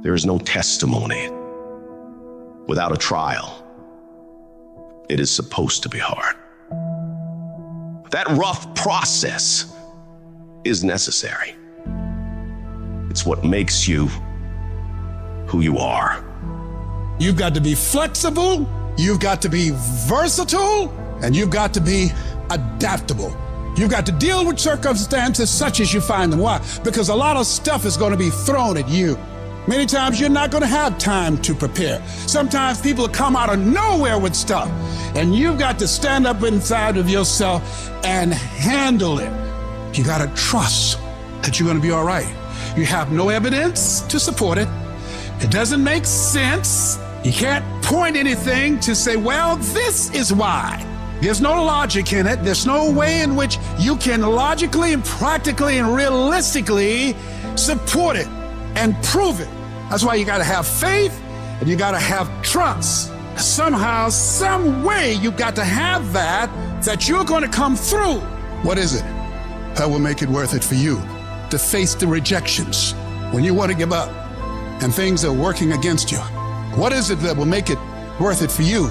There is no testimony without a trial. It is supposed to be hard. That rough process is necessary. It's what makes you who you are. You've got to be flexible, you've got to be versatile, and you've got to be adaptable. You've got to deal with circumstances such as you find them. Why? Because a lot of stuff is going to be thrown at you. Many times you're not going to have time to prepare. Sometimes people come out of nowhere with stuff, and you've got to stand up inside of yourself and handle it. You got to trust that you're going to be all right. You have no evidence to support it. It doesn't make sense. You can't point anything to say, well, this is why. There's no logic in it. There's no way in which you can logically and practically and realistically support it and prove it. That's why you got to have faith and you got to have trust. Somehow, some way, you got to have that you're going to come through. What is it that will make it worth it for you to face the rejections when you want to give up and things are working against you? What is it that will make it worth it for you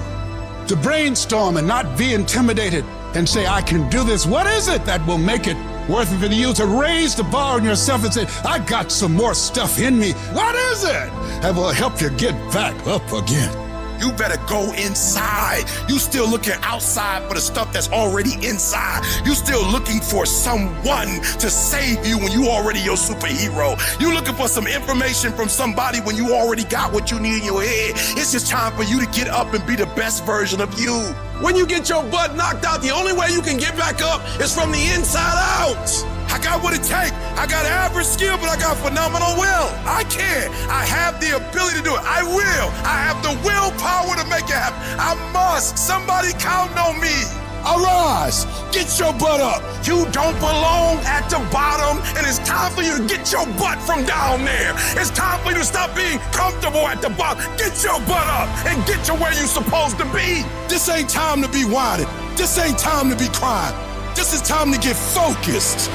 to brainstorm and not be intimidated and say, I can do this? What is it that will make it worth it for you to raise the bar on yourself and say, I got some more stuff in me? What is it that will help you get back up again? You better go inside. You still looking outside for the stuff that's already inside. You still looking for someone to save you when you already your superhero. You looking for some information from somebody when you already got what you need in your head. It's just time for you to get up and be the best version of you. When you get your butt knocked out, the only way you can get back up is from the inside out. I got what it takes. I got average skill, but I got phenomenal will. I can. I have the ability to do it. I will. I have the willpower to make it happen. I must. Somebody count on me. Arise. Get your butt up. You don't belong at the bottom, and it's time for you to get your butt from down there. It's time for you to stop being comfortable at the bottom. Get your butt up and get to where you're supposed to be. This ain't time to be whining. This ain't time to be crying. This is time to get focused.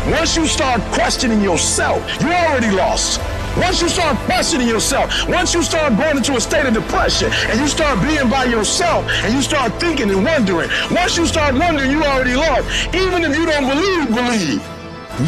Once you start questioning yourself, you already lost. Once you start questioning yourself, once you start going into a state of depression and you start being by yourself and you start thinking and wondering, once you start wondering, you already lost. Even if you don't believe.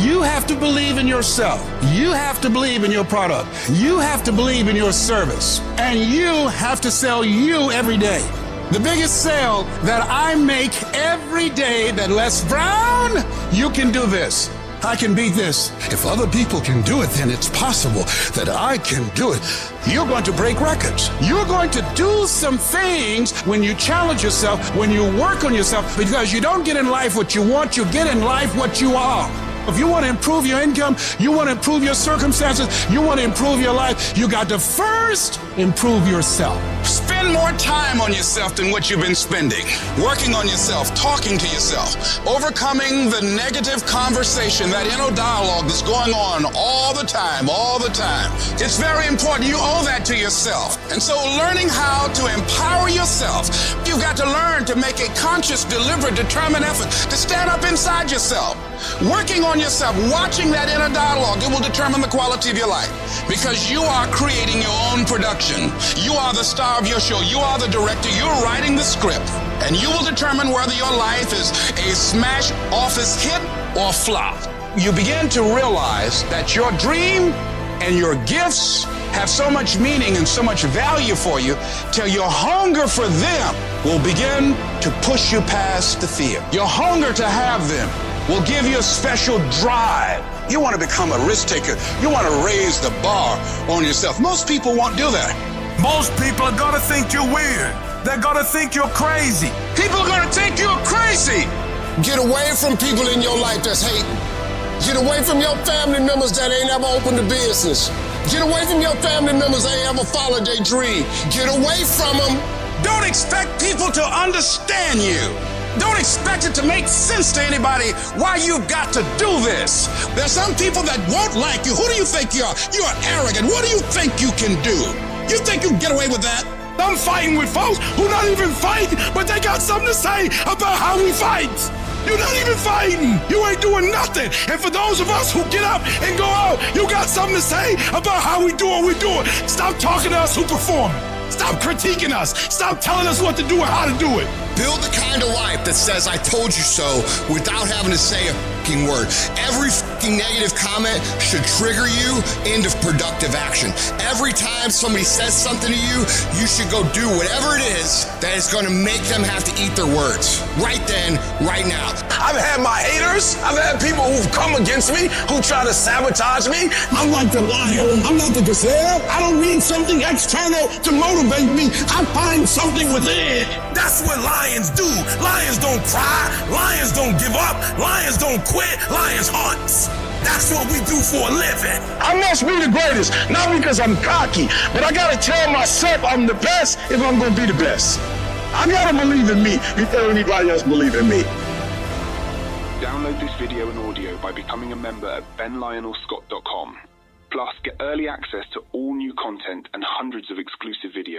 You have to believe in yourself. You have to believe in your product. You have to believe in your service. And you have to sell you every day. The biggest sale that I make every day that Les Brown, you can do this. I can beat this. If other people can do it, then it's possible that I can do it. You're going to break records. You're going to do some things when you challenge yourself, when you work on yourself, because you don't get in life what you want, you get in life what you are. If you want to improve your income, you want to improve your circumstances, you want to improve your life, you got to first improve yourself. Spend more time on yourself than what you've been spending. Working on yourself, talking to yourself, overcoming the negative conversation, that inner dialogue that's going on all the time. It's very important. You owe that to yourself. And so learning how to empower yourself, you've got to learn to make a conscious, deliberate, determined effort to stand up inside yourself. Working on yourself, watching that inner dialogue, it will determine the quality of your life, because you are creating your own production. You are the star of your show. You are the director. You're writing the script, and you will determine whether your life is a smash office hit or flop. You begin to realize that your dream and your gifts have so much meaning and so much value for you till your hunger for them will begin to push you past the fear. Your hunger to have them will give you a special drive. You want to become a risk taker. You want to raise the bar on yourself. Most people won't do that. Most people are gonna think you're weird. They're gonna think you're crazy. People are going to think you're crazy. Get away from people in your life that's hating. Get away from your family members that ain't ever opened a business. Get away from your family members that ain't ever followed their dream. Get away from them. Don't expect people to understand you. Don't expect it to make sense to anybody why you've got to do this. There's some people that won't like you. Who do you think you are? You are arrogant. What do you think you can do? You think you can get away with that? I'm fighting with folks who not even fight, but they got something to say about how we fight. You're not even fighting. You ain't doing nothing. And for those of us who get up and go out, you got something to say about how we do what we do it. Stop talking to us who perform. Stop critiquing us. Stop telling us what to do and how to do it. Build the kind of life that says I told you so without having to say a fucking word. Every fucking negative comment should trigger you into productive action. Every time somebody says something to you, you should go do whatever it is that is going to make them have to eat their words. Right then, right now. I've had my haters. I've had people who've come against me, who try to sabotage me. I'm like the lion. I'm not the gazelle. I don't need something external to motivate me. I find something within. That's what lions do. Lions don't cry. Lions don't give up. Lions don't quit. Lions hunt. That's what we do for a living. I must be the greatest, not because I'm cocky, but I gotta tell myself I'm the best if I'm gonna be the best. I gotta believe in me before anybody else believe in me. Download this video and audio by becoming a member at benlionelscott.com. Plus, get early access to all new content and hundreds of exclusive videos.